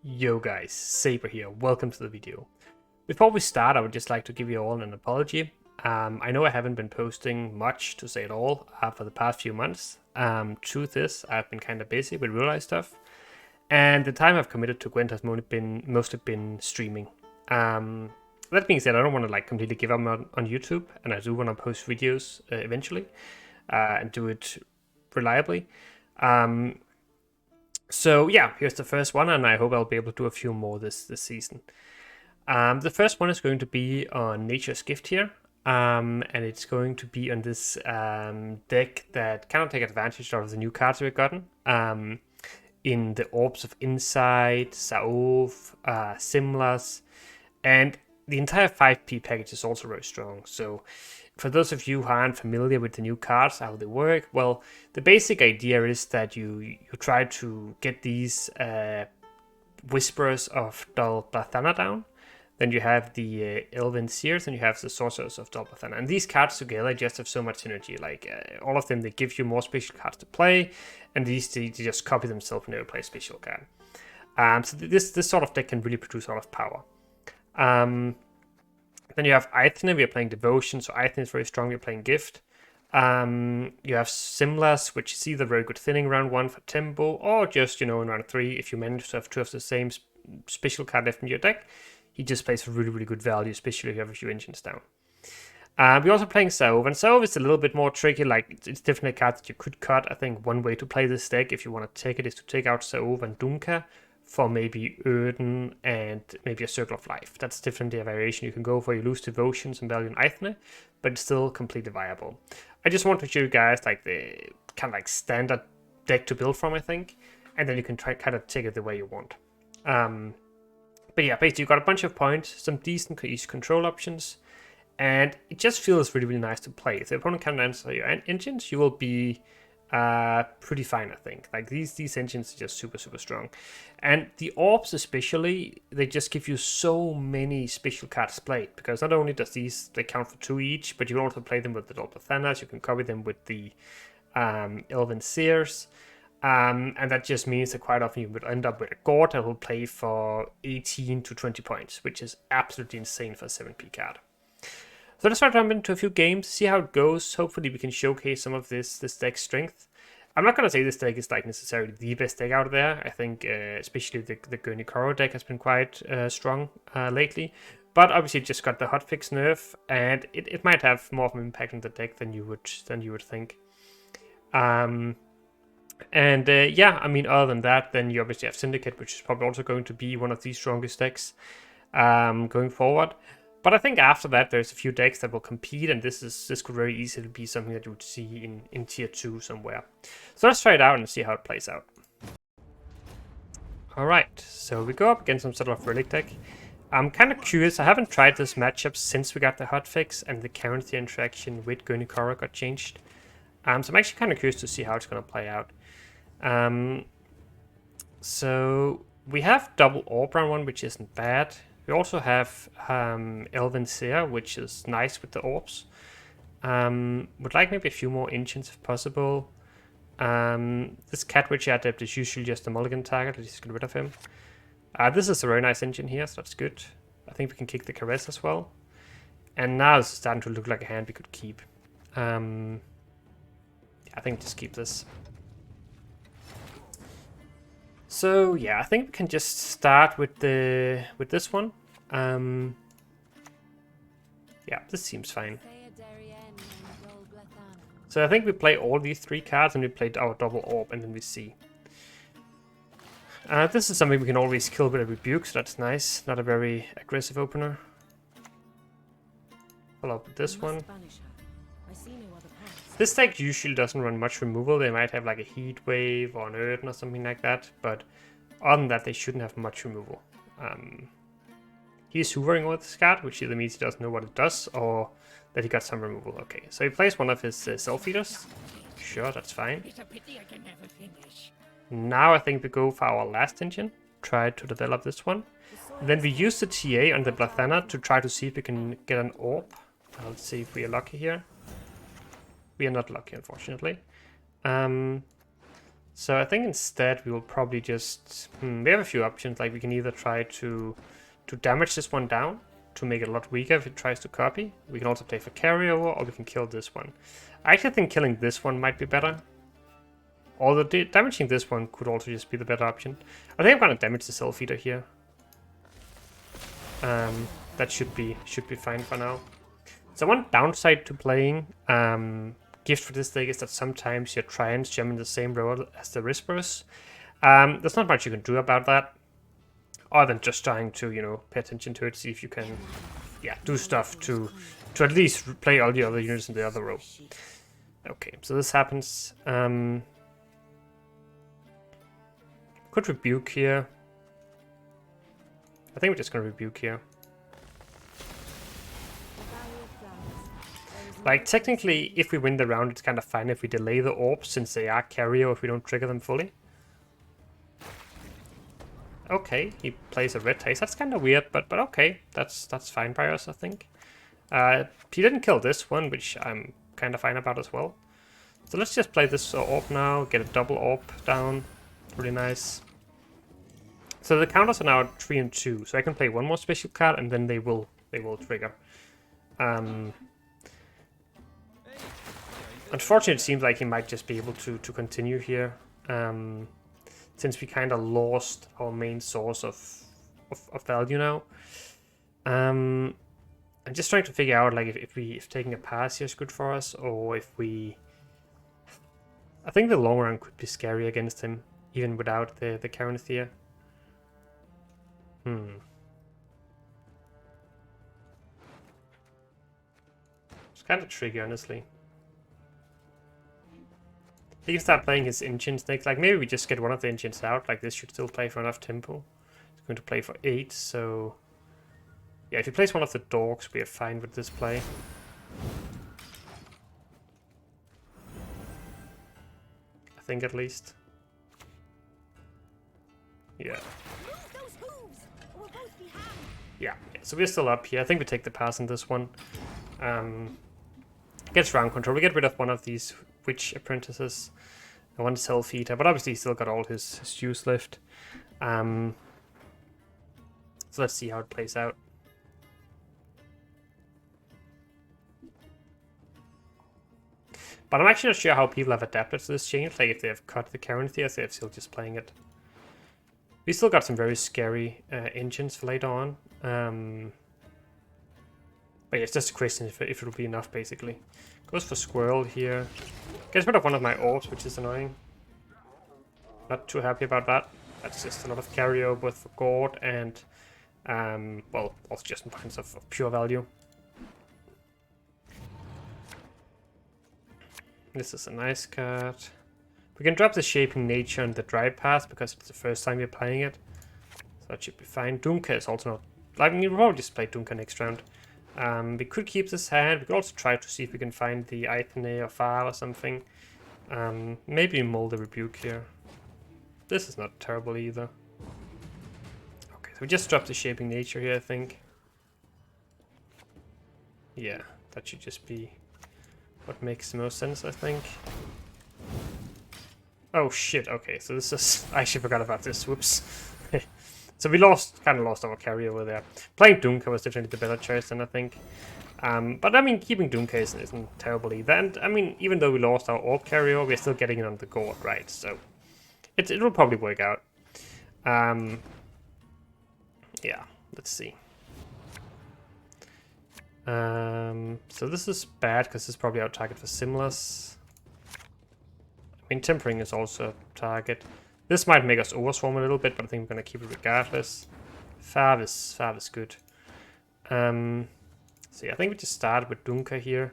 Yo guys, Saber here, welcome to the video. Before we start, I would just like to give you all an apology. I know I haven't been posting much, to say it all, for the past few months. Truth is, I've been kind of busy with real life stuff, and the time I've committed to Gwent has mostly been streaming. That being said, I don't want to completely give up on YouTube, and I do want to post videos eventually, and do it reliably. So yeah, here's the first one, and I hope I'll be able to do a few more this season. The first one is going to be on Nature's Gift here, and it's going to be on this deck that cannot take advantage of the new cards we've gotten. In the Orbs of Insight, Saov, Simlas, and the entire 5P package is also very strong. So for those of you who aren't familiar with the new cards, how they work, well, the basic idea is that you try to get these Whisperers of Dol Blathanna down. Then you have the Elven Seers, and you have the Sorcerers of Dol Blathanna. And these cards together just have so much synergy. All of them, they give you more special cards to play, and these they just copy themselves whenever you play a special card. So this sort of deck can really produce a lot of power. Then you have Aithne, we are playing Devotion, so Aithne is very strong, we're playing Gift. You have Simlas, which is either very good thinning round 1 for tempo, or just, in round 3, if you manage to have two of the same special card left in your deck, he just plays for really, really good value, especially if you have a few engines down. We're also playing Saov, and Saov is a little bit more tricky, it's definitely a card that you could cut. I think one way to play this deck, if you want to take it, is to take out Saov and Dunka, for maybe Erden and maybe a Circle of Life. That's definitely a variation you can go for. You lose Devotions and value in Aithne, but it's still completely viable. I just want to show you guys the kind of standard deck to build from, I think, and then you can try kind of take it the way you want. But yeah, basically you got a bunch of points, some decent control options, and it just feels really, really nice to play. If the opponent can't answer your engines, you will be pretty fine, I think. These engines are just super, super strong. And the Orbs especially, they just give you so many special cards played, because not only does they count for 2 each, but you can also play them with the Dol Blathannas, you can copy them with the Elven Seers, and that just means that quite often you will end up with a Gord that will play for 18 to 20 points, which is absolutely insane for a 7P card. So let's start jumping into a few games, see how it goes. Hopefully we can showcase some of this deck's strength. I'm not going to say this deck is necessarily the best deck out there. I think especially the Gwent deck has been quite strong lately. But obviously it just got the hotfix nerf, and it might have more of an impact on the deck than you would think. Yeah, I mean, other than that, then you obviously have Syndicate, which is probably also going to be one of the strongest decks going forward. But I think after that, there's a few decks that will compete, and this could very easily be something that you would see in tier 2 somewhere. So let's try it out and see how it plays out. Alright, so we go up against some sort of Relic deck. I'm kind of curious, I haven't tried this matchup since we got the hotfix and the currency interaction with Gwent got changed. So I'm actually kind of curious to see how it's going to play out. So we have double Orb round 1, which isn't bad. We also have Elven Seer, which is nice with the Orbs. Would like maybe a few more engines if possible. This Cat Witcher Adept is usually just a mulligan target, let's just get rid of him. This is a very nice engine here, so that's good. I think we can kick the Caress as well. And now it's starting to look like a hand we could keep. I think just keep this. So yeah, I think we can just start with this one. Yeah, this seems fine. So I think we play all these 3 cards, and we play our double Orb, and then we see. This is something we can always kill with a Rebuke, so that's nice. Not a very aggressive opener. Follow up with this one. This deck usually doesn't run much removal. They might have like a Heat Wave or an Erden or something like that, but other than that, they shouldn't have much removal. He's hoovering with this card, which either means he doesn't know what it does, or that he got some removal. Okay, so he plays one of his Self-Eaters. Sure, that's fine. Now I think we go for our last engine. Try to develop this one. Then we use the TA on the Blathanna to try to see if we can get an Orb. Let's see if we are lucky here. We are not lucky, unfortunately. So I think instead we will probably just... we have a few options. Like we can either try to damage this one down to make it a lot weaker if it tries to copy. We can also play for carryover, or we can kill this one. I actually think killing this one might be better. Although damaging this one could also just be the better option. I think I'm gonna damage the Self Eater here. That should be fine for now. So one downside to playing Gift for this deck is that sometimes your Trions jump in the same row as the Whispers. There's not much you can do about that, other than just trying to, you know, pay attention to it, see if you can, yeah, do stuff to at least play all the other units in the other row. Okay, so this happens. Could Rebuke here. I think we're just gonna Rebuke here. Like, technically, if we win the round, it's kind of fine if we delay the orbs, since they are carrier if we don't trigger them fully. Okay, he plays a red taste. That's kind of weird, but okay. That's fine by us, I think. He didn't kill this one, which I'm kind of fine about as well. So let's just play this orb now, get a double orb down. Really nice. So the counters are now 3 and 2, so I can play one more special card, and then they will trigger. Unfortunately, it seems like he might just be able to continue here, since we kind of lost our main source of value now. I'm just trying to figure out, like, if taking a pass here is good for us, or if we... I think the long run could be scary against him, even without the Caranthea. It's kind of tricky, honestly. He can start playing his Ancients next. Like, maybe we just get one of the Ancients out. Like, this should still play for enough tempo. It's going to play for 8, so... yeah, if he plays one of the Dogs, we are fine with this play. I think, at least. Yeah. Yeah, so we're still up here. I think we take the pass in this one. Gets round control. We get rid of one of these Witch Apprentices. And one Self Eater, but obviously he's still got all his juice left. So let's see how it plays out. But I'm actually not sure how people have adapted to this change. Like, if they have cut the Caranthea, if they're still just playing it. We still got some very scary engines for later on. But yeah, it's just a question if it will be enough, basically. Goes for Squirrel here. Gets rid of one of my orbs, which is annoying. Not too happy about that. That's just a lot of carryover for Gord and, well, also just points of pure value. This is a nice card. We can drop the Shaping Nature and the Dry Path because it's the first time we're playing it. So that should be fine. Doomka is also not... I mean, we'll probably just play Doomka next round. We could keep this hand. We could also try to see if we can find the Ithane or Far or something. Maybe mull the Rebuke here. This is not terrible either. Okay, so we just dropped the Shaping Nature here, I think. Yeah, that should just be what makes the most sense, I think. Oh shit, okay, so this is... I actually forgot about this, whoops. So we kind of lost our carryover there. Playing Doomka was definitely the better choice then, I think. But I mean, keeping Doomka isn't terrible either. And I mean, even though we lost our orb carryover, we're still getting it on the Gord, right? So it'll probably work out. Yeah, let's see. So this is bad because this is probably our target for Simlas. I mean, Tempering is also a target. This might make us overswarm a little bit, but I think we're going to keep it regardless. Fav is good. So yeah, I think we just start with Doomka here.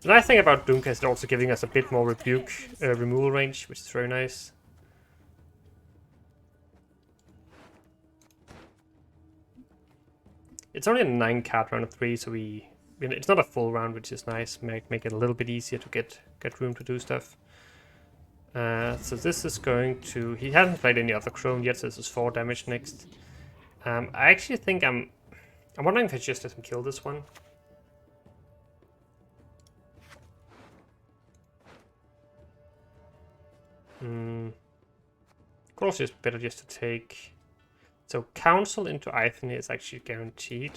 The nice thing about Doomka is it's also giving us a bit more Rebuke removal range, which is very nice. It's only a 9 card round of 3, so it's not a full round, which is nice. Make it a little bit easier to get room to do stuff. So this is going to... He hasn't played any other Crone yet, so this is 4 damage next. I actually think I'm wondering if I just let him kill this one. Could also just better just to take... So Council into Ithany is actually guaranteed.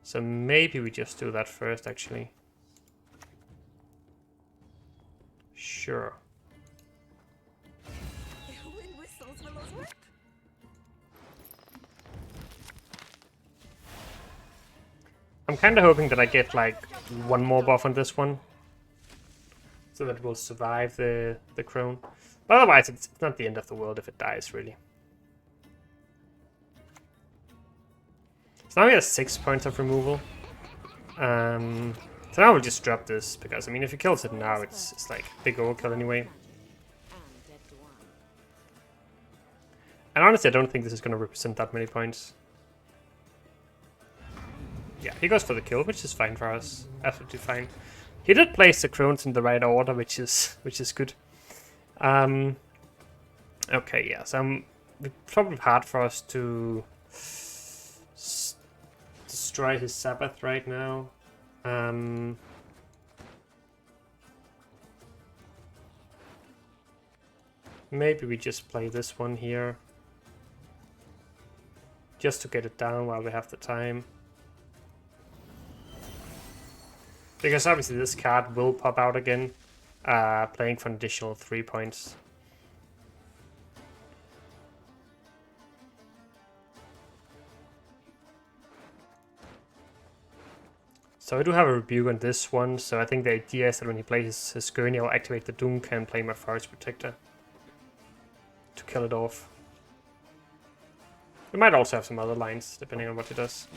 So maybe we just do that first, actually. Sure. I'm kind of hoping that I get like one more buff on this one, so that it will survive the crone. But otherwise, it's not the end of the world if it dies, really. So now we have 6 points of removal. So now we'll just drop this, because I mean, if he kills it now, it's like big overkill anyway. And honestly, I don't think this is going to represent that many points. Yeah, he goes for the kill, which is fine for us. Absolutely fine. He did place the crones in the right order, which is good. Okay, yeah, so it's probably hard for us to destroy his Sabbath right now. Maybe we just play this one here, just to get it down while we have the time. Because obviously this card will pop out again, playing for an additional 3 points. So I do have a rebuke on this one, so I think the idea is that when he plays his Gurney, I'll activate the Dunk and play my Forest Protector to kill it off. We might also have some other lines, depending on what he does.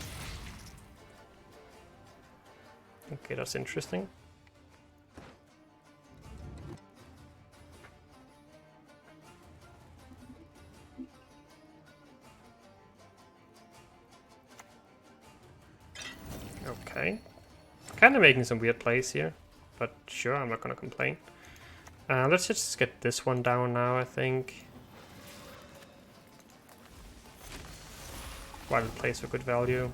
Okay, that's interesting. Okay. Kind of making some weird plays here, but sure, I'm not going to complain. Let's just get this one down now, I think. While it plays for good value.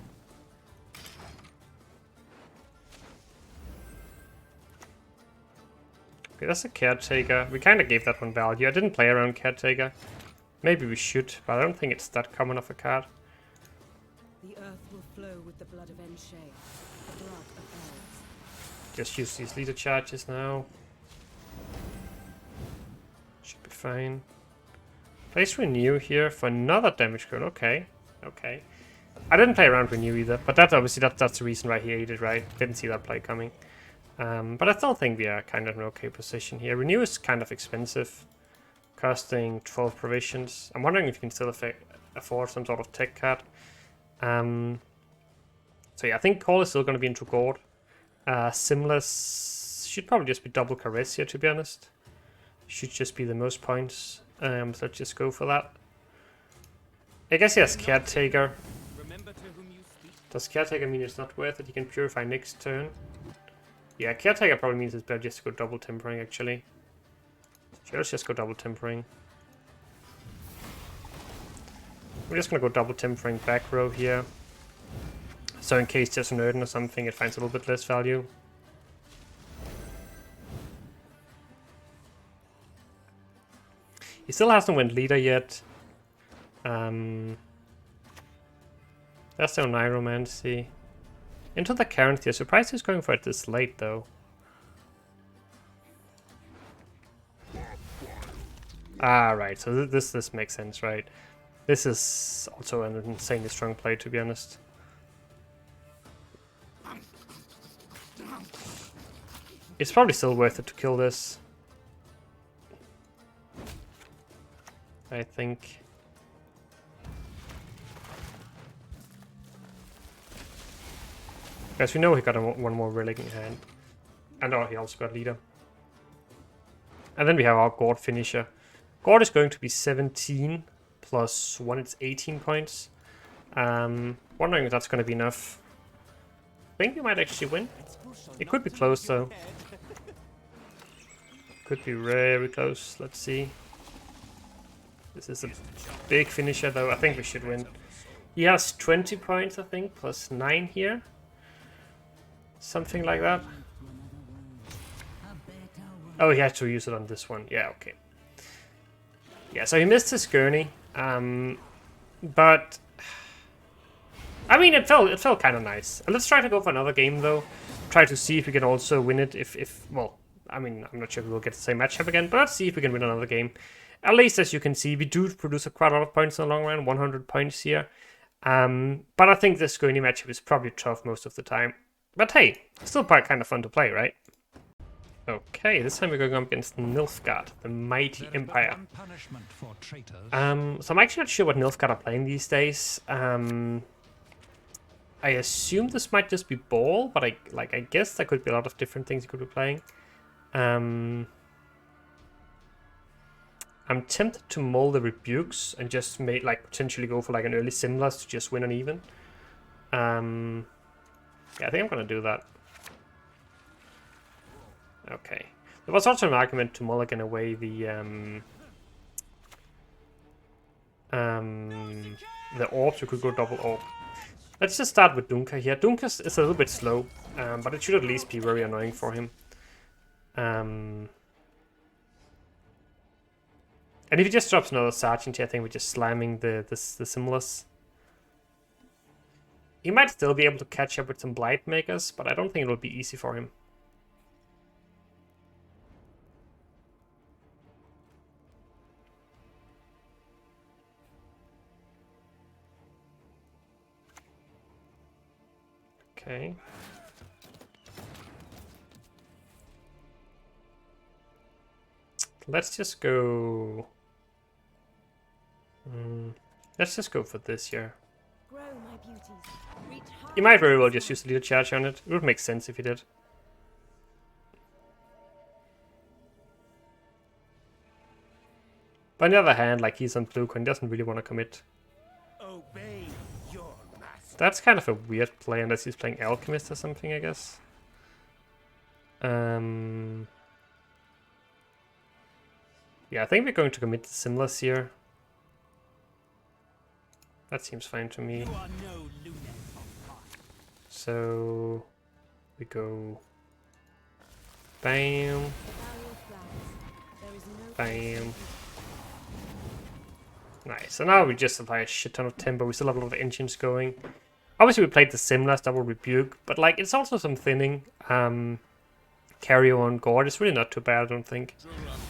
Okay, that's a Caretaker. We kind of gave that one value. I didn't play around Caretaker. Maybe we should, but I don't think it's that common of a card. The earth will flow with the blood of Enshay, the blood of elves. Just use these leader charges now. Should be fine. Place Renew here for another damage cone. Okay, okay. I didn't play around Renew either, but that's obviously that's the reason why he ate it, right? Didn't see that play coming. But I still think we are kind of in an okay position here. Renew is kind of expensive, costing 12 provisions. I'm wondering if you can still afford some sort of tech card. So yeah, I think Call is still going to be into Gord. Simless should probably just be double Caress here, to be honest. Should just be the most points. So let's just go for that. I guess he has Caretaker. Does Caretaker mean it's not worth it? He can Purify next turn. Yeah, Caretaker probably means it's better just to go double Tempering, actually. So let's just go double Tempering. We're just going to go double Tempering back row here. So in case there's an Erden or something, it finds a little bit less value. He still hasn't went leader yet. There's no Niromancy. Into the Caranthea. Surprised he's going for it this late, though. Ah, right. So this makes sense, right? This is also an insanely strong play, to be honest. It's probably still worth it to kill this, I think. Because we know he got one more Relic in hand. And he also got Leader. And then we have our Gord finisher. Gord is going to be 17 plus 1, it's 18 points. Wondering if that's going to be enough. I think we might actually win. It could be close though. Could be very close. Let's see. This is a big finisher though. I think we should win. He has 20 points, I think, plus 9 here. Something like that. Oh, he had to use it on this one. Yeah, okay. Yeah, so he missed his gurney, but I mean, it felt kind of nice. Let's try to go for another game though. Try to see if we can also win it. If well, I mean, I'm not sure if we'll get the same matchup again, but let's see if we can win another game. At least, as you can see, we do produce quite a lot of points in the long run, 100 points here. But I think this Scoiatel matchup is probably tough most of the time. But hey, still quite kind of fun to play, right? Okay, this time we're going up against Nilfgaard, the mighty empire. So I'm actually not sure what Nilfgaard are playing these days. I assume this might just be ball, but I guess there could be a lot of different things you could be playing. I'm tempted to mull the rebukes and just potentially go for like an early Simlas to just win an even. Yeah, I think I'm gonna do that. Okay. There was also an argument to mulligan away the orbs. You could go double orb. Let's just start with Dunka here. Dunka is a little bit slow, but it should at least be very annoying for him. And if he just drops another Sergeant here, I think we're just slamming the Simulus. He might still be able to catch up with some Blight Makers, but I don't think it'll be easy for him. Okay. Let's just go... let's just go for this here. Grow, my beauties. Reach high. You might very well just use the leader charge on it. It would make sense if you did. But on the other hand, like, he's on blue coin, doesn't really want to commit. Obey your master. That's kind of a weird play unless he's playing Alchemist or something, I guess. Yeah, I think we're going to commit the Simlas here. That seems fine to me. You are no lunatic of heart. So we go bam, The valley of flowers. There is no bam. Nice. So now we just apply a shit ton of tempo. We still have a lot of engines going. Obviously we played the Simlas double rebuke, but like it's also some thinning. Carry on Gord. It's really not too bad, I don't think.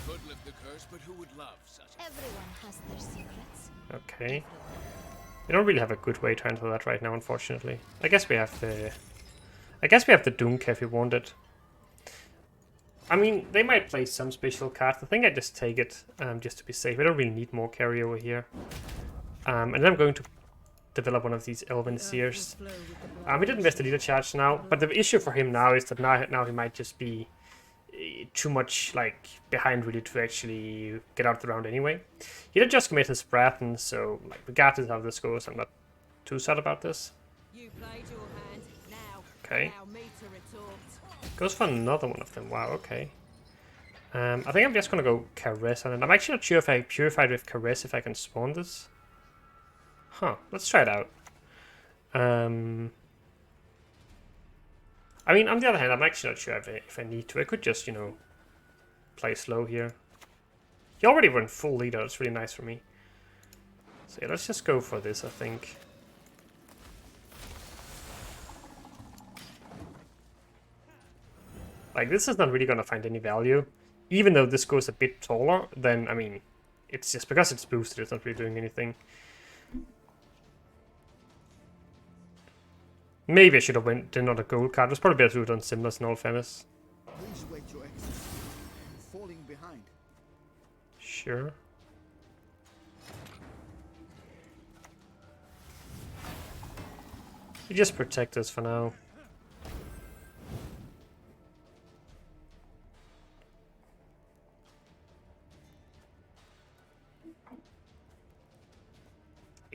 Could lift the curse, but who would love such a... Everyone has their secrets. Okay. We don't really have a good way to handle that right now, unfortunately. I guess we have the Dunka if we want it. I mean, they might play some special cards. I think I just take it just to be safe. I don't really need more carryover here. And then I'm going to develop one of these Elven Seers. We didn't invest the leader charge now, but the issue for him now is that now he might just be too much like behind really to actually get out the round anyway. He did just commit his Brathen, so like regardless of how this goes, I'm not too sad about this. You played your hand. Now. Okay. Allow me to retort. Goes for another one of them. Wow, okay. I think I'm just gonna go Caress on it. I'm actually not sure if I purified with Caress if I can spawn this. Huh, let's try it out. I mean, on the other hand, I'm actually not sure if I need to. I could just, you know, play slow here. He already went full leader. That's really nice for me. So yeah, let's just go for this, I think. Like, this is not really going to find any value. Even though this goes a bit taller, then, I mean, it's just because it's boosted, it's not really doing anything. Maybe I should have went another gold card. It was probably better to have done Simlas in all fairness. Please wait your exit. I'm falling behind. Sure. You just protect us for now.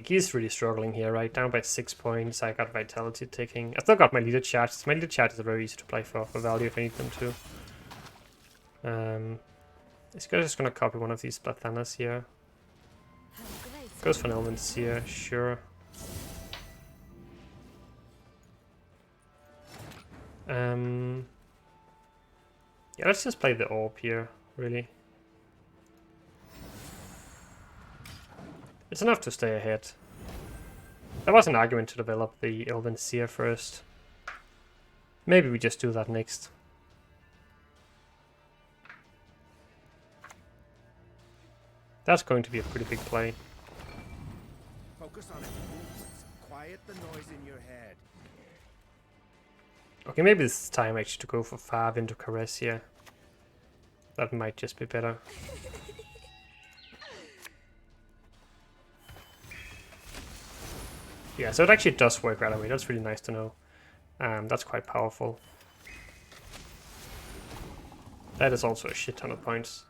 He's really struggling here, right? Down by 6 points. I got Vitality ticking. I still got my leader charges. My leader charges are very easy to play for value if I need them to. This guy's just gonna copy one of these Plathanas here. Goes for an Elven Seer, sure. Yeah, let's just play the Orb here, really. It's enough to stay ahead. There was an argument to develop the Elven Seer first. Maybe we just do that next. That's going to be a pretty big play. Focus on it. Quiet the noise in your head. Okay, maybe this is time actually to go for 5 into Caress here. That might just be better. Yeah, so it actually does work right away. That's really nice to know. That's quite powerful. That is also a shit ton of points.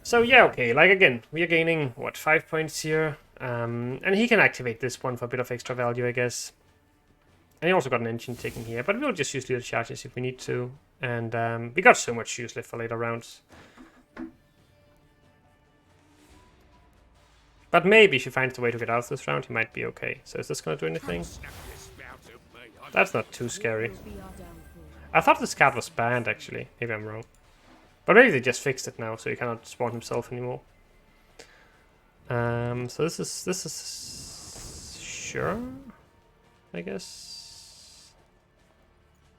So yeah, okay, like again, we are gaining, what, 5 points here. And he can activate this one for a bit of extra value, I guess. And he also got an engine taken here, but we'll just use little charges if we need to. And we got so much use left for later rounds. But maybe if he finds a way to get out of this round, he might be okay. So is this going to do anything? That's not too scary. Will be our downfall. I thought this card was banned, actually. Maybe I'm wrong. But maybe they just fixed it now, so he cannot spawn himself anymore. So this is sure, I guess.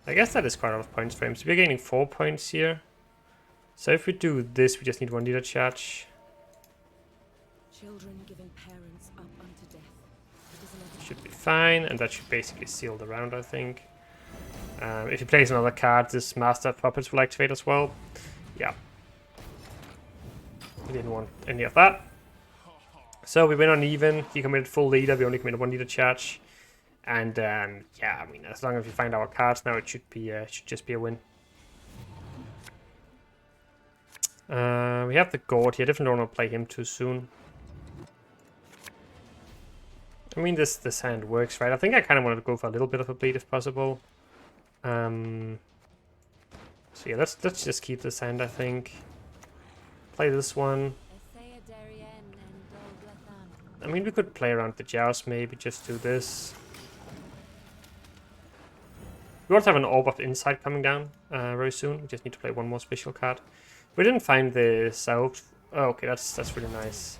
I guess that is quite a lot of points for him. So we're gaining 4 points here. So if we do this, we just need 1 leader charge. Children giving parents up unto death. It is another Should be fine, and that should basically seal the round, I think. If he plays another card, this Master of Puppets will activate as well. Yeah. We didn't want any of that. So we went on even. He committed full leader. We only committed 1 leader charge. And yeah, I mean, as long as we find our cards now, it should be should just be a win. We have the Gord here. Definitely don't want to play him too soon. I mean, this hand works, right? I think I kind of wanted to go for a little bit of a bleed if possible. So yeah, let's just keep this hand, I think. Play this one. I mean, we could play around the Joust, maybe just do this. We also have an Orb of Insight coming down very soon. We just need to play 1 more special card. We didn't find the South. Oh, okay, that's really nice.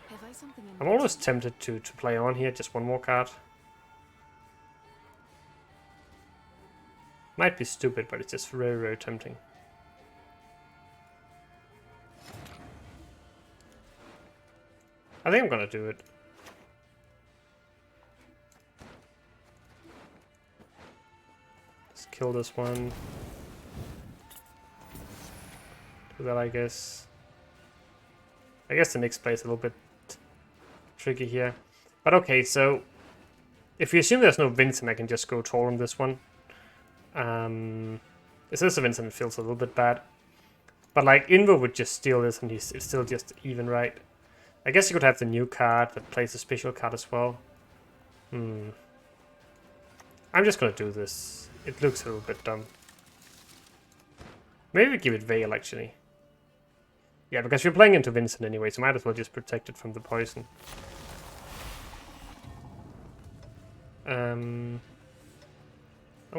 Have I something in I'm almost tempted to play on here, just 1 more card. Might be stupid, but it's just very, very tempting. I think I'm gonna do it. Let's kill this one. Do that, I guess. I guess the next play is a little bit tricky here. But okay, so if we assume there's no Vincent, I can just go Troll on this one. If there's a Vincent, it feels a little bit bad. But like, Invo would just steal this and it's still just even, right? I guess you could have the new card that plays a special card as well. I'm just gonna do this. It looks a little bit dumb. Maybe we give it Veil, actually. Yeah, because we're playing into Vincent anyway, so might as well just protect it from the poison. I'm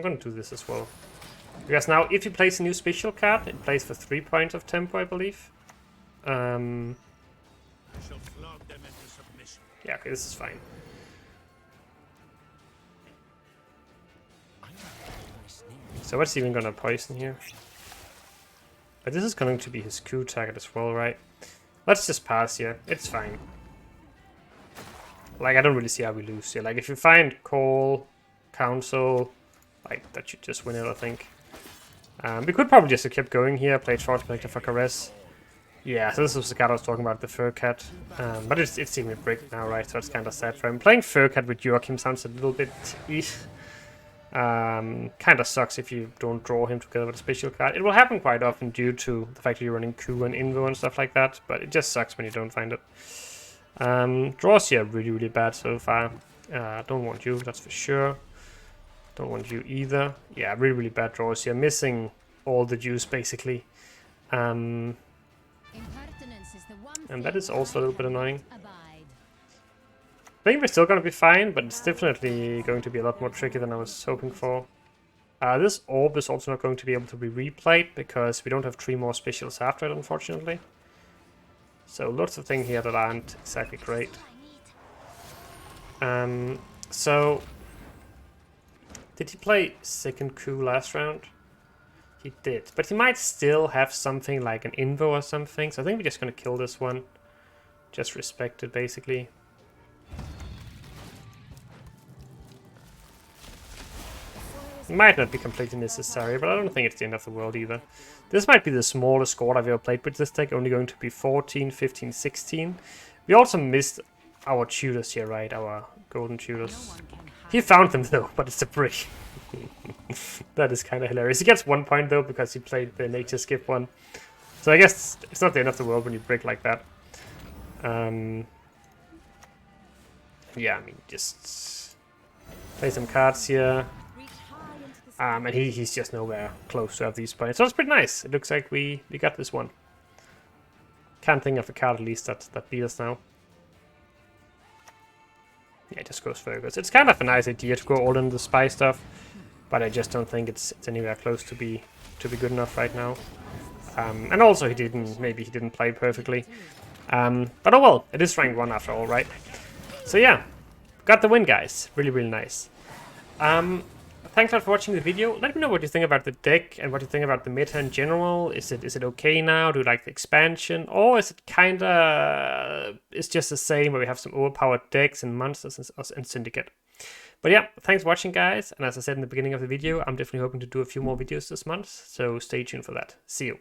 gonna do this as well. Because now, if you place a new special card, it plays for 3 points of tempo, I believe. Shall flog them into submission. Yeah, okay, this is fine. So what's even gonna poison here? But this is going to be his Q target as well, right? Let's just pass here. It's fine. Like, I don't really see how we lose here. Like, if you find Call, Council, like, that should just win it, I think. We could probably just have kept going here, play Troll Collector for Caress. Yeah, so this was the card I was talking about, the Fur Cat. But it's even break now, right? So it's kind of sad for him. Playing Fur Cat with Joachim sounds a little bit... kind of sucks if you don't draw him together with a special card. It will happen quite often due to the fact that you're running Q and Invo and stuff like that, but it just sucks when you don't find it. Draws here are really, really bad so far. Don't want you, that's for sure. Don't want you either. Yeah, really, really bad draws here. Missing all the juice, basically. And that is also a little bit annoying. I think we're still going to be fine, but it's definitely going to be a lot more tricky than I was hoping for. This orb is also not going to be able to be replayed, because we don't have 3 more specials after it, unfortunately. So lots of things here that aren't exactly great. So did he play second coup last round? He did, but he might still have something like an invo or something. So I think we're just gonna kill this one. Just respect it, basically. It might not be completely necessary, but I don't think it's the end of the world either. This might be the smallest squad I've ever played with this deck, only going to be 14, 15, 16. We also missed our tutors here, right? Our golden tutors. He found them though, but it's a brick. That is kind of hilarious. He gets 1 point though, because he played the nature skip one. So I guess it's not the end of the world when you brick like that. Yeah, I mean, just play some cards here. And he's just nowhere close to have these points. So it's pretty nice. It looks like we got this one. Can't think of a card at least that beat us now. Yeah, it just goes Fergus. It's kind of a nice idea to go all in the spy stuff, but I just don't think it's anywhere close to be good enough right now. And also maybe he didn't play perfectly. But oh well, it is rank 1 after all, right? So yeah, got the win, guys. Really, really nice. Thanks a lot for watching the video. Let me know what you think about the deck and what you think about the meta in general. Is it okay now? Do you like the expansion? Or is it kinda... it's just the same where we have some overpowered decks and monsters and Syndicate? But yeah, thanks for watching, guys. And as I said in the beginning of the video, I'm definitely hoping to do a few more videos this month. So stay tuned for that. See you.